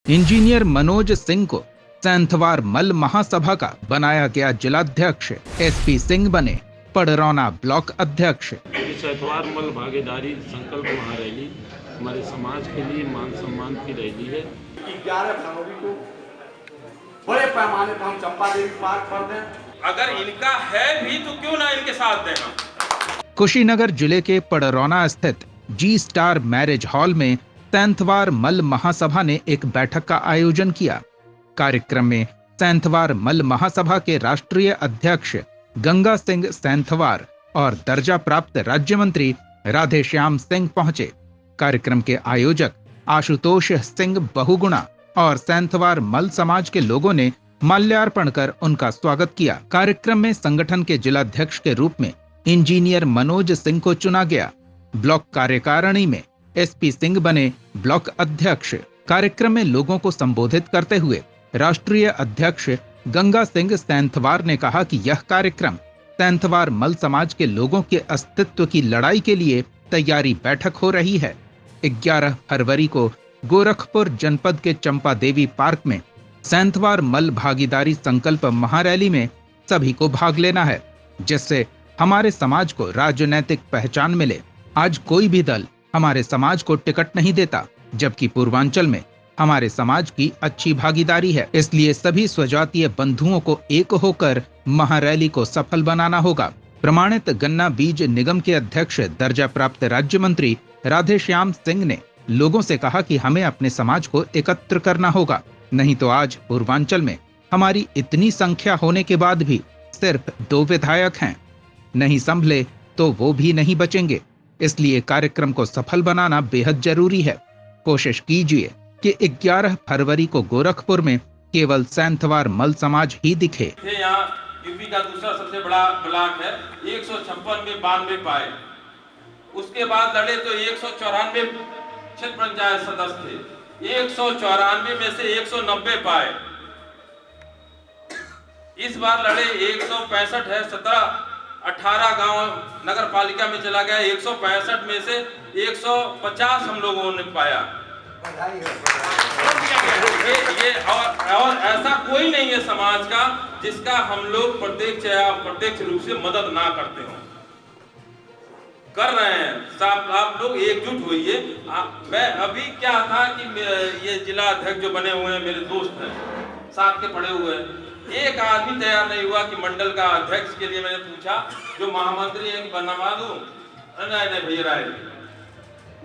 Engineer Manoj Singh को सैंथवार मल महासभा का बनाया गया जिलाध्यक्ष। एसपी सिंह बने पड़रौना ब्लॉक अध्यक्ष। सैंथवार मल भागीदारी संकल्प महारैली हमारे समाज के लिए मान सम्मान की रैली है। 11 फरवरी को बड़े पैमाने पर हम चंपा देवी पार्क पर दें। अगर इनका है भी तो क्यों ना इनके साथ दें हम। कुशीनगर जिले के पड़रौना स्थित जी स्टार मैरिज हॉल में सैंथवार मल महासभा ने एक बैठक का आयोजन किया। कार्यक्रम में सैंथवार मल महासभा के राष्ट्रीय अध्यक्ष गंगा सिंह सैंथवार और दर्जा प्राप्त राज्य मंत्री राधेश्याम सिंह पहुंचे। कार्यक्रम के आयोजक आशुतोष सिंह बहुगुणा और सैंथवार मल समाज के लोगों ने माल्यार्पण कर उनका स्वागत किया। कार्यक्रम में संगठन के जिलाध्यक्ष के रूप में इंजीनियर मनोज सिंह को चुना गया। ब्लॉक कार्यकारिणी में एसपी सिंह बने ब्लॉक अध्यक्ष। कार्यक्रम में लोगों को संबोधित करते हुए राष्ट्रीय अध्यक्ष गंगा सिंह सैंथवार ने कहा कि यह कार्यक्रम सैंथवार मल समाज के लोगों के अस्तित्व की लड़ाई के लिए तैयारी बैठक हो रही है। 11 फरवरी को गोरखपुर जनपद के चंपा देवी पार्क में सैंथवार मल भागीदारी संकल्प महारैली में सभी को भाग लेना है, जिससे हमारे समाज को राजनैतिक पहचान मिले। आज कोई भी दल हमारे समाज को टिकट नहीं देता, जबकि पूर्वांचल में हमारे समाज की अच्छी भागीदारी है। इसलिए सभी स्वजातीय बंधुओं को एक होकर महारैली को सफल बनाना होगा। प्रमाणित गन्ना बीज निगम के अध्यक्ष दर्जा प्राप्त राज्य मंत्री राधेश्याम सिंह ने लोगों से कहा कि हमें अपने समाज को एकत्र करना होगा, नहीं तो आज पूर्वांचल में हमारी इतनी संख्या होने के बाद भी सिर्फ 2 विधायक हैं। नहीं संभले तो वो भी नहीं बचेंगे। इसलिए कार्यक्रम को सफल बनाना बेहद जरूरी है। कोशिश कीजिए कि 11 फरवरी को गोरखपुर में केवल सैंथवार मल समाज ही दिखे। यहाँ यूपी का दूसरा सबसे बड़ा ब्लॉक है, 156 में 92 पाए। उसके बाद लड़े तो 194 क्षेत्र पंचायत सदस्य थे, 194 में से 190 पाए। इस बार लड़े 165 है, 18 गांव नगर पालिका में चला गया। 165 में से 150 हम लोगों ने पाया। ये और ऐसा कोई नहीं है समाज का जिसका हम लोग प्रत्यक्ष या अप्रत्यक्ष रूप से मदद ना करते हो। कर रहे हैं साहब, आप लोग एकजुट होइए। मैं अभी क्या था कि ये जिला अध्यक्छ जो बने हुए हैं मेरे दोस्त हैं, साथ के पड़े हुए हैं, एक आदमी तैयार नहीं हुआ कि मंडल का अध्यक्ष के लिए मैंने पूछा, जो महामंत्री है बनवा दूं, नहीं भैया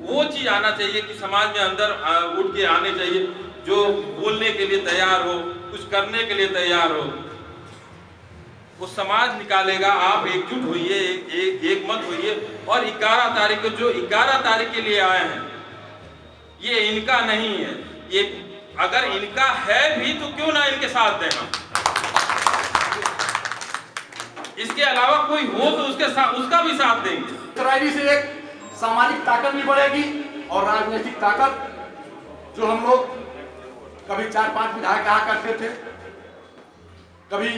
वो चीज आना चाहिए कि समाज में अंदर उठ के आने चाहिए, जो बोलने के लिए तैयार हो, कुछ करने के लिए तैयार हो, वो समाज निकालेगा। आप एकजुट होइए, एक मत होइए। और 11 तारीख को जो 11 तारीख के लिए आए हैं, ये इनका नहीं है। ये अगर इनका है भी तो क्यों ना इनके साथ दें हम। इसके अलावा कोई हो तो उसके साथ उसका भी साथ देंगे। रैली से एक सामाजिक ताकत भी बढ़ेगी और राजनीतिक ताकत। जो हम लोग कभी 4-5 विधायक कहा करते थे, कभी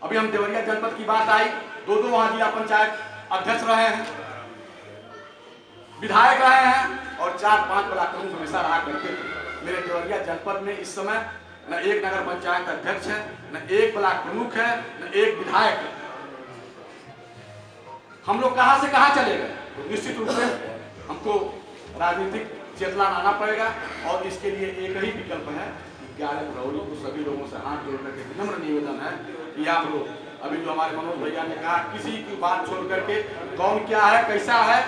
अभी हम देवरिया जनपद की बात आई, 2 वहां जिला पंचायत अध्यक्ष रहे हैं, विधायक रहे हैं और 4-5 ब्लॉक प्रमुख हमेशा रहा करते थे। मेरे देवरिया जनपद में इस समय न एक नगर पंचायत अध्यक्ष है, न एक ब्लॉक प्रमुख है, न एक विधायक है। हम लोग कहां से कहां चले गए। निश्चित रूप से हमको राजनीतिक चेतना लाना पड़ेगा और इसके लिए एक ही विकल्प है। 11 फरवरी को सभी लोगों से हाथ जोड़ करके विनम्र निवेदन है कि आप लोग, अभी जो हमारे मनोज भैया ने कहा, किसी की बात छोड़ करके कौन क्या है कैसा है,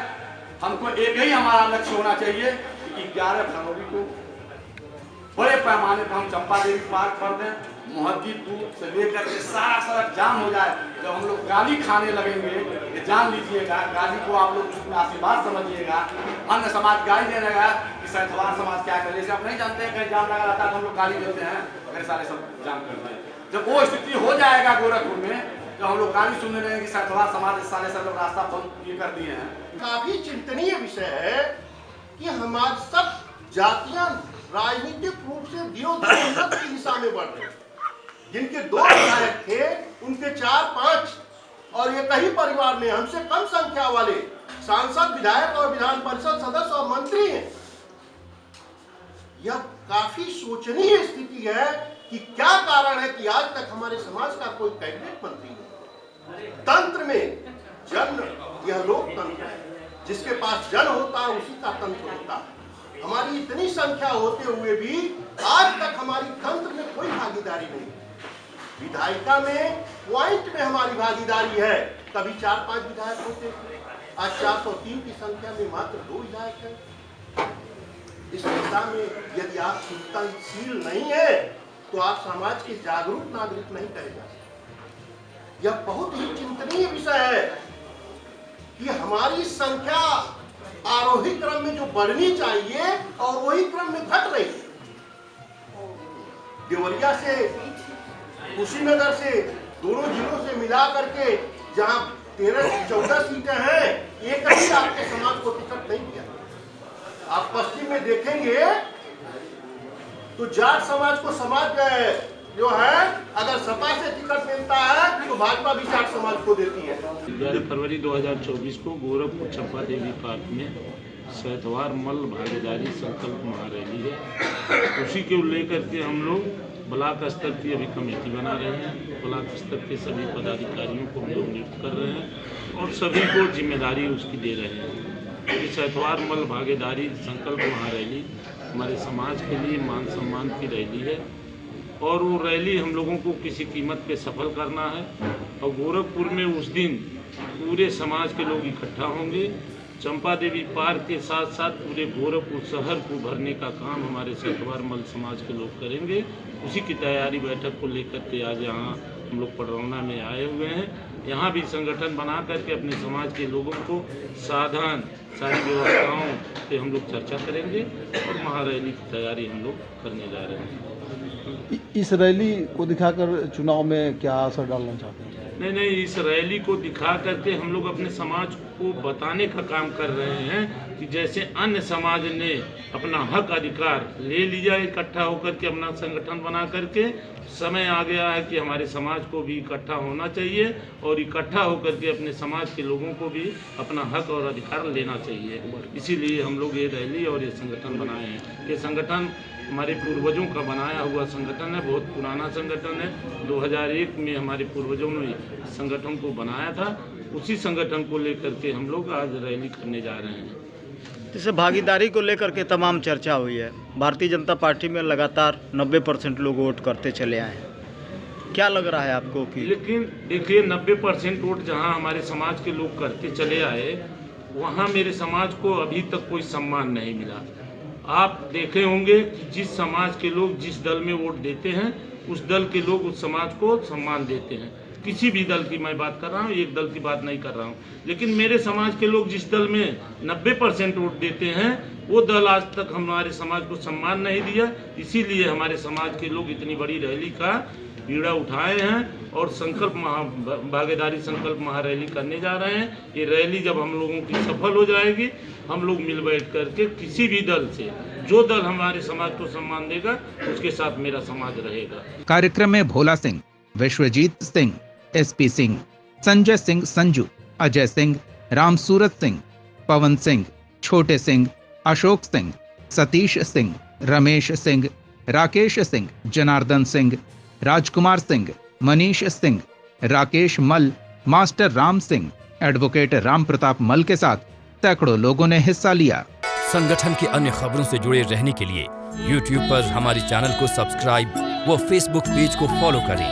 हमको एक ही हमारा लक्ष्य होना चाहिए कि 11 फरवरी को बड़े पैमाने पर हम चंपा देवी पार्क पर दें। मस्जिद दूर से लेकर के सारा सड़क जाम हो जाए। जब हम लोग गाली खाने लगेंगे, ये जान लीजिएगा, गाली को आप लोग आशीर्वाद समझिएगा। अन्य समाज गाली देने लगा कि सैंथवार समाज क्या करे। जैसे आप नहीं जानते हैं, कहीं जाम लगा रहता है तो हम लोग गाली देते हैं, अगर सारे सब जाम करते हैं। जब वो स्थिति हो जाएगा गोरखपुर में, जब हम लोग गाली सुनने लगेंगे कि सैंथवार समाज सारे सब लोग रास्ता बंद ये कर दिए हैं। काफी चिंतनीय विषय है कि हमारे सब जातियां राजनीतिक रूप से दिनों-दिन की दिशा में बढ़ रही हैं। जिनके 2 विधायक थे, उनके 4-5 और एक ही परिवार में हमसे कम संख्या वाले सांसद, विधायक और विधान परिषद सदस्य और मंत्री हैं। यह काफी शोचनीय स्थिति है कि क्या कारण है कि आज तक हमारे समाज का कोई कैबिनेट मंत्री नहीं। तंत्र में जन, यह लोकतंत्र है, जिसके पास जन होता है उसी का तंत्र होता है। हमारी इतनी संख्या होते हुए भी आज तक हमारी तंत्र में कोई भागीदारी नहीं। विधायिका में पॉइंट में हमारी भागीदारी है, कभी 4-5 विधायक होते थे, आज 403 की संख्या में मात्र 2 विधायक है। इस दिशा में यदि आप चिंतनशील नहीं है तो आप समाज के जागरूक नागरिक नहीं कहे जा सकते। यह बहुत ही चिंतनीय विषय है कि हमारी संख्या आरोही क्रम में जो बढ़नी चाहिए और वही क्रम में घट रही है। देवरिया से, कुशीनगर से, दोनों जिलों से मिला करके जहां 13-14 सीटें हैं, एक ही आपके समाज को टिकट नहीं दिया। आप पश्चिम में देखेंगे तो जाट समाज को समाज जो है, अगर सपा से टिकट मिलता है तो भाजपा भी जाट समाज को देती है। 11 फरवरी 2024 को गोरखपुर चंपा देवी पार्क में सैंथवार मल भागीदारी संकल्प महारैली है। उसी को लेकर के हम लोग ब्लॉक स्तर की अभी कमेटी बना रहे हैं। ब्लॉक स्तर के सभी पदाधिकारियों को हम लोग नियुक्त कर रहे हैं और सभी को जिम्मेदारी उसकी दे रहे हैं। ये सैंथवार मल भागीदारी संकल्प महारैली हमारे समाज के लिए मान सम्मान की रैली है और वो रैली हम लोगों को किसी कीमत पे सफल करना है। और गोरखपुर में उस दिन पूरे समाज के लोग इकट्ठा होंगे। चंपा देवी पार्क के साथ साथ पूरे गोरखपुर शहर को भरने का काम हमारे सैंथवार मल समाज के लोग करेंगे। उसी की तैयारी बैठक को लेकर के आज यहाँ हम लोग पडरौना में आए हुए हैं। यहाँ भी संगठन बना करके अपने समाज के लोगों को साधन, सारी व्यवस्थाओं पे हम लोग चर्चा करेंगे और महारैली की तैयारी हम लोग करने जा रहे हैं। इस रैली को दिखाकर चुनाव में क्या असर डालना चाहते हैं? नहीं, इस रैली को दिखा करके हम लोग अपने समाज को बताने का काम कर रहे हैं कि जैसे अन्य समाज ने अपना हक अधिकार ले लिया इकट्ठा होकर के अपना संगठन बना करके, समय आ गया है कि हमारे समाज को भी इकट्ठा होना चाहिए और इकट्ठा होकर के अपने समाज के लोगों को भी अपना हक और अधिकार लेना चाहिए। इसीलिए हम लोग ये रैली और ये संगठन बनाए हैं। ये संगठन हमारे पूर्वजों का बनाया हुआ संगठन है, बहुत पुराना संगठन है। 2001 में हमारे पूर्वजों ने संगठन को बनाया था। उसी संगठन को लेकर के हम लोग आज रैली करने जा रहे हैं। जैसे भागीदारी को लेकर के तमाम चर्चा हुई है, भारतीय जनता पार्टी में लगातार 90% लोग वोट करते चले आए हैं। क्या लग रहा है आपको कि? लेकिन देखिए 90% वोट जहां हमारे समाज के लोग करते चले आए, वहां मेरे समाज को अभी तक कोई सम्मान नहीं मिला। आप देखे होंगे कि जिस समाज के लोग जिस दल में वोट देते हैं, उस दल के लोग उस समाज को सम्मान देते हैं। किसी भी दल की मैं बात कर रहा हूँ, एक दल की बात नहीं कर रहा हूँ। लेकिन मेरे समाज के लोग जिस दल में 90% वोट देते हैं, वो दल आज तक हमारे समाज को सम्मान नहीं दिया। इसीलिए हमारे समाज के लोग इतनी बड़ी रैली का बीड़ा उठाए हैं और भागीदारी संकल्प महारैली करने जा रहे हैं। ये रैली जब हम लोगों की सफल हो जाएगी, हम लोग मिल बैठ करके किसी भी दल से, जो दल हमारे समाज को सम्मान देगा उसके साथ मेरा समाज रहेगा। कार्यक्रम में भोला सिंह, विश्वजीत सिंह, SP सिंह, संजय सिंह संजू, अजय सिंह, रामसूरत सिंह, पवन सिंह, छोटे सिंह, अशोक सिंह, सतीश सिंह, रमेश सिंह, राकेश सिंह, जनार्दन सिंह, राजकुमार सिंह, मनीष सिंह, राकेश मल, मास्टर राम सिंह, एडवोकेट राम प्रताप मल के साथ सैकड़ों लोगों ने हिस्सा लिया। संगठन की अन्य खबरों से जुड़े रहने के लिए YouTube पर हमारे चैनल को सब्सक्राइब व Facebook पेज को फॉलो करें।